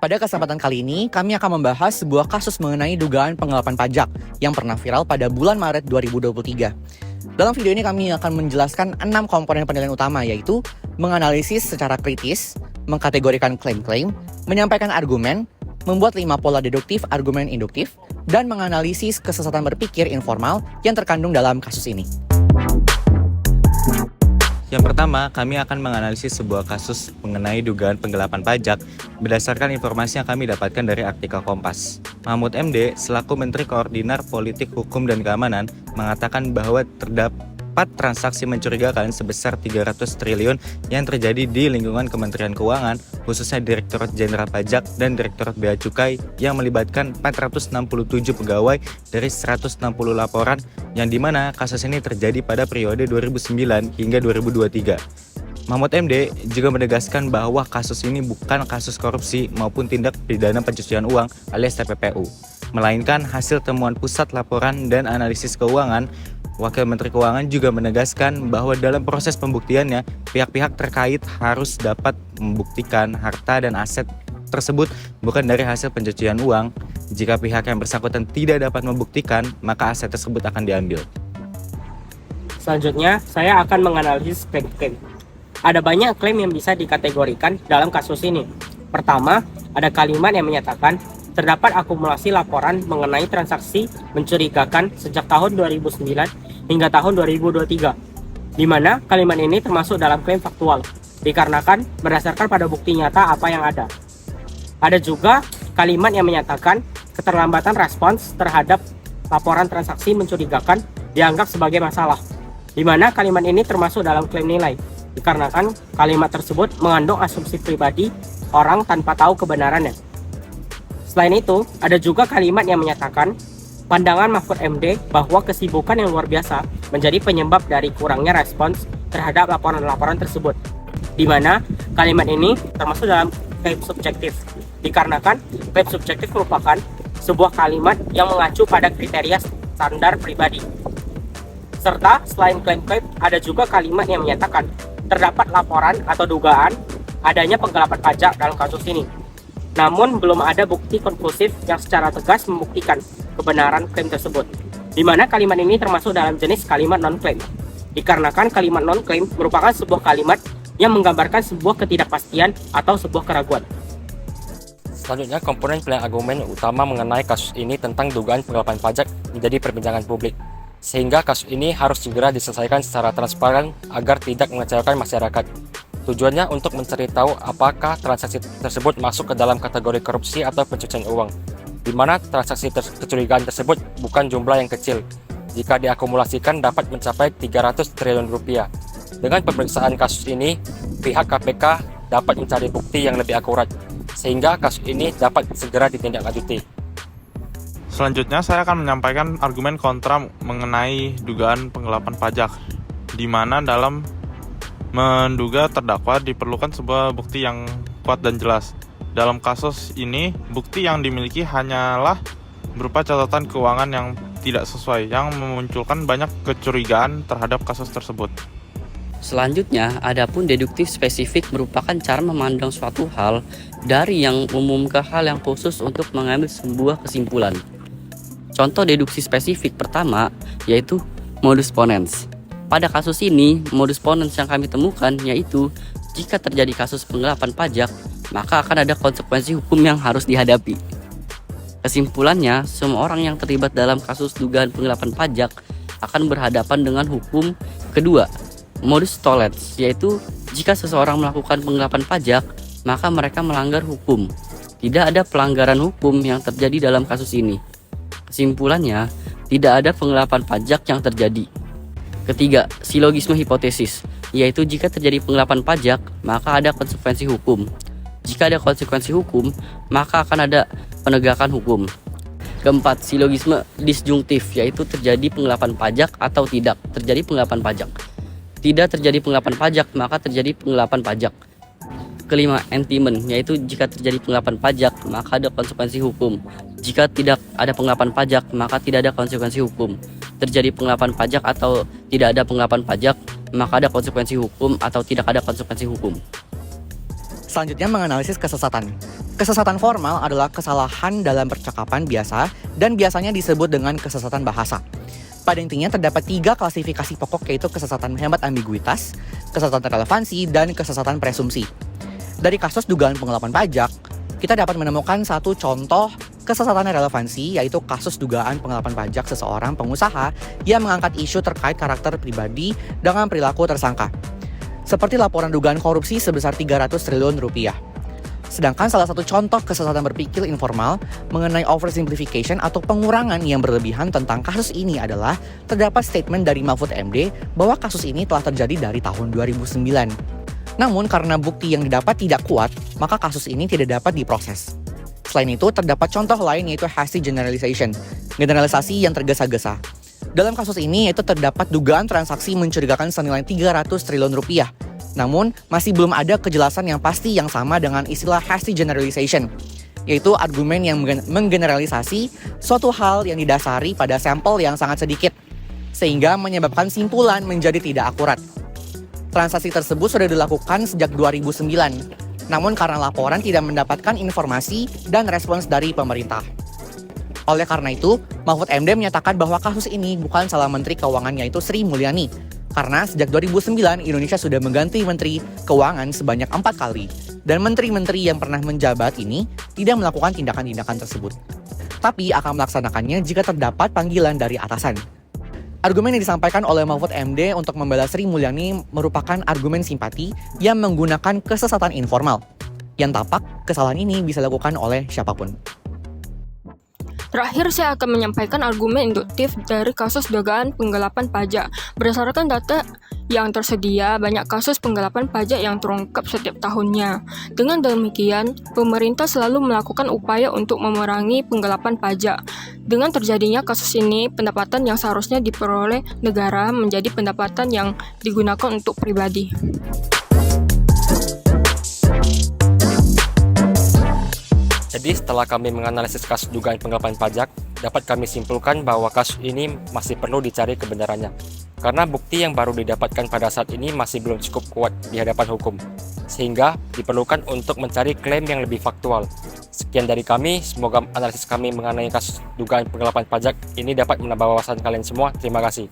Pada kesempatan kali ini, kami akan membahas sebuah kasus mengenai dugaan penggelapan pajak yang pernah viral pada bulan Maret 2023. Dalam video ini kami akan menjelaskan 6 komponen penilaian utama, yaitu menganalisis secara kritis, mengkategorikan klaim-klaim, menyampaikan argumen, membuat 5 pola deduktif argumen induktif, dan menganalisis kesesatan berpikir informal yang terkandung dalam kasus ini. Yang pertama, kami akan menganalisis sebuah kasus mengenai dugaan penggelapan pajak berdasarkan informasi yang kami dapatkan dari artikel Kompas. Mahfud MD, selaku Menteri Koordinator Politik, Hukum, dan Keamanan, mengatakan bahwa terdapat transaksi mencurigakan sebesar 300 triliun yang terjadi di lingkungan Kementerian Keuangan, khususnya Direktorat Jenderal Pajak dan Direktorat Bea Cukai yang melibatkan 467 pegawai dari 160 laporan, yang dimana kasus ini terjadi pada periode 2009 hingga 2023. Mahfud MD juga menegaskan bahwa kasus ini bukan kasus korupsi maupun tindak pidana pencucian uang alias TPPU, melainkan hasil temuan Pusat Laporan dan Analisis Keuangan. Wakil Menteri Keuangan juga menegaskan bahwa dalam proses pembuktiannya, pihak-pihak terkait harus dapat membuktikan harta dan aset tersebut bukan dari hasil pencucian uang. Jika pihak yang bersangkutan tidak dapat membuktikan, maka aset tersebut akan diambil. Selanjutnya, saya akan menganalisis klaim-klaim. Ada banyak klaim yang bisa dikategorikan dalam kasus ini. Pertama, ada kalimat yang menyatakan terdapat akumulasi laporan mengenai transaksi mencurigakan sejak tahun 2009 hingga tahun 2023, di mana kalimat ini termasuk dalam klaim faktual, dikarenakan berdasarkan pada bukti nyata apa yang ada. Ada juga kalimat yang menyatakan keterlambatan respons terhadap laporan transaksi mencurigakan dianggap sebagai masalah, di mana kalimat ini termasuk dalam klaim nilai, dikarenakan kalimat tersebut mengandung asumsi pribadi orang tanpa tahu kebenarannya. Selain itu, ada juga kalimat yang menyatakan pandangan Mahfud MD bahwa kesibukan yang luar biasa menjadi penyebab dari kurangnya respons terhadap laporan-laporan tersebut, di mana kalimat ini termasuk dalam klaim subjektif, dikarenakan klaim subjektif merupakan sebuah kalimat yang mengacu pada kriteria standar pribadi. Serta selain klaim-klaim, ada juga kalimat yang menyatakan terdapat laporan atau dugaan adanya penggelapan pajak dalam kasus ini. Namun belum ada bukti konklusif yang secara tegas membuktikan kebenaran klaim tersebut, di mana kalimat ini termasuk dalam jenis kalimat non-klaim, dikarenakan kalimat non-klaim merupakan sebuah kalimat yang menggambarkan sebuah ketidakpastian atau sebuah keraguan. Selanjutnya, komponen penilaian argumen utama mengenai kasus ini tentang dugaan penggelapan pajak menjadi perbincangan publik, sehingga kasus ini harus segera diselesaikan secara transparan agar tidak mengecewakan masyarakat. Tujuannya untuk mencari tahu apakah transaksi tersebut masuk ke dalam kategori korupsi atau pencucian uang, di mana transaksi kecurigaan tersebut bukan jumlah yang kecil. Jika diakumulasikan dapat mencapai 300 triliun rupiah. Dengan pemeriksaan kasus ini, pihak KPK dapat mencari bukti yang lebih akurat, sehingga kasus ini dapat segera ditindaklanjuti. Selanjutnya saya akan menyampaikan argumen kontra mengenai dugaan penggelapan pajak, di mana dalam menduga terdakwa diperlukan sebuah bukti yang kuat dan jelas. Dalam kasus ini, bukti yang dimiliki hanyalah berupa catatan keuangan yang tidak sesuai, yang memunculkan banyak kecurigaan terhadap kasus tersebut. Selanjutnya, adapun deduktif spesifik merupakan cara memandang suatu hal dari yang umum ke hal yang khusus untuk mengambil sebuah kesimpulan. Contoh deduksi spesifik pertama yaitu modus ponens. Pada kasus ini, modus ponens yang kami temukan yaitu jika terjadi kasus penggelapan pajak, maka akan ada konsekuensi hukum yang harus dihadapi. Kesimpulannya, semua orang yang terlibat dalam kasus dugaan penggelapan pajak akan berhadapan dengan hukum. Kedua, modus tollens, yaitu jika seseorang melakukan penggelapan pajak, maka mereka melanggar hukum. Tidak ada pelanggaran hukum yang terjadi dalam kasus ini. Kesimpulannya, tidak ada penggelapan pajak yang terjadi. Ketiga, silogisme hipotesis, yaitu jika terjadi penggelapan pajak, maka ada konsekuensi hukum. Jika ada konsekuensi hukum, maka akan ada penegakan hukum. Keempat, silogisme disjungtif, yaitu terjadi penggelapan pajak atau tidak terjadi penggelapan pajak. Tidak terjadi penggelapan pajak, maka terjadi penggelapan pajak. Kelima, entimen, yaitu jika terjadi penggelapan pajak, maka ada konsekuensi hukum. Jika tidak ada penggelapan pajak, maka tidak ada konsekuensi hukum. Terjadi penggelapan pajak atau tidak ada penggelapan pajak, maka ada konsekuensi hukum atau tidak ada konsekuensi hukum. Selanjutnya menganalisis kesesatan. Kesesatan formal adalah kesalahan dalam percakapan biasa dan biasanya disebut dengan kesesatan bahasa. Pada intinya terdapat 3 klasifikasi pokok, yaitu kesesatan menghemat ambiguitas, kesesatan relevansi, dan kesesatan presumpsi. Dari kasus dugaan penggelapan pajak, kita dapat menemukan satu contoh kesesatan relevansi, yaitu kasus dugaan penggelapan pajak seseorang pengusaha yang mengangkat isu terkait karakter pribadi dengan perilaku tersangka, seperti laporan dugaan korupsi sebesar 300 triliun rupiah. Sedangkan salah satu contoh kesesatan berpikir informal mengenai oversimplification atau pengurangan yang berlebihan tentang kasus ini adalah terdapat statement dari Mahfud MD bahwa kasus ini telah terjadi dari tahun 2009. Namun karena bukti yang didapat tidak kuat, maka kasus ini tidak dapat diproses. Selain itu, terdapat contoh lain yaitu hasty generalization, generalisasi yang tergesa-gesa. Dalam kasus ini yaitu terdapat dugaan transaksi mencurigakan senilai 300 triliun rupiah. Namun, masih belum ada kejelasan yang pasti yang sama dengan istilah hasty generalization, yaitu argumen yang menggeneralisasi suatu hal yang didasari pada sampel yang sangat sedikit, sehingga menyebabkan simpulan menjadi tidak akurat. Transaksi tersebut sudah dilakukan sejak 2009, namun karena laporan tidak mendapatkan informasi dan respons dari pemerintah. Oleh karena itu, Mahfud MD menyatakan bahwa kasus ini bukan salah Menteri Keuangan yaitu Sri Mulyani, karena sejak 2009 Indonesia sudah mengganti Menteri Keuangan sebanyak 4 kali, dan menteri-menteri yang pernah menjabat ini tidak melakukan tindakan-tindakan tersebut, tapi akan melaksanakannya jika terdapat panggilan dari atasan. Argumen yang disampaikan oleh Mahfud MD untuk membela Sri Mulyani merupakan argumen simpati yang menggunakan kesesatan informal, yang tapak kesalahan ini bisa dilakukan oleh siapapun. Terakhir, saya akan menyampaikan argumen induktif dari kasus dugaan penggelapan pajak. Berdasarkan data yang tersedia, banyak kasus penggelapan pajak yang terungkap setiap tahunnya. Dengan demikian, pemerintah selalu melakukan upaya untuk memerangi penggelapan pajak. Dengan terjadinya kasus ini, pendapatan yang seharusnya diperoleh negara menjadi pendapatan yang digunakan untuk pribadi. Jadi setelah kami menganalisis kasus dugaan penggelapan pajak, dapat kami simpulkan bahwa kasus ini masih perlu dicari kebenarannya. Karena bukti yang baru didapatkan pada saat ini masih belum cukup kuat di hadapan hukum, sehingga diperlukan untuk mencari klaim yang lebih faktual. Sekian dari kami, semoga analisis kami mengenai kasus dugaan penggelapan pajak ini dapat menambah wawasan kalian semua. Terima kasih.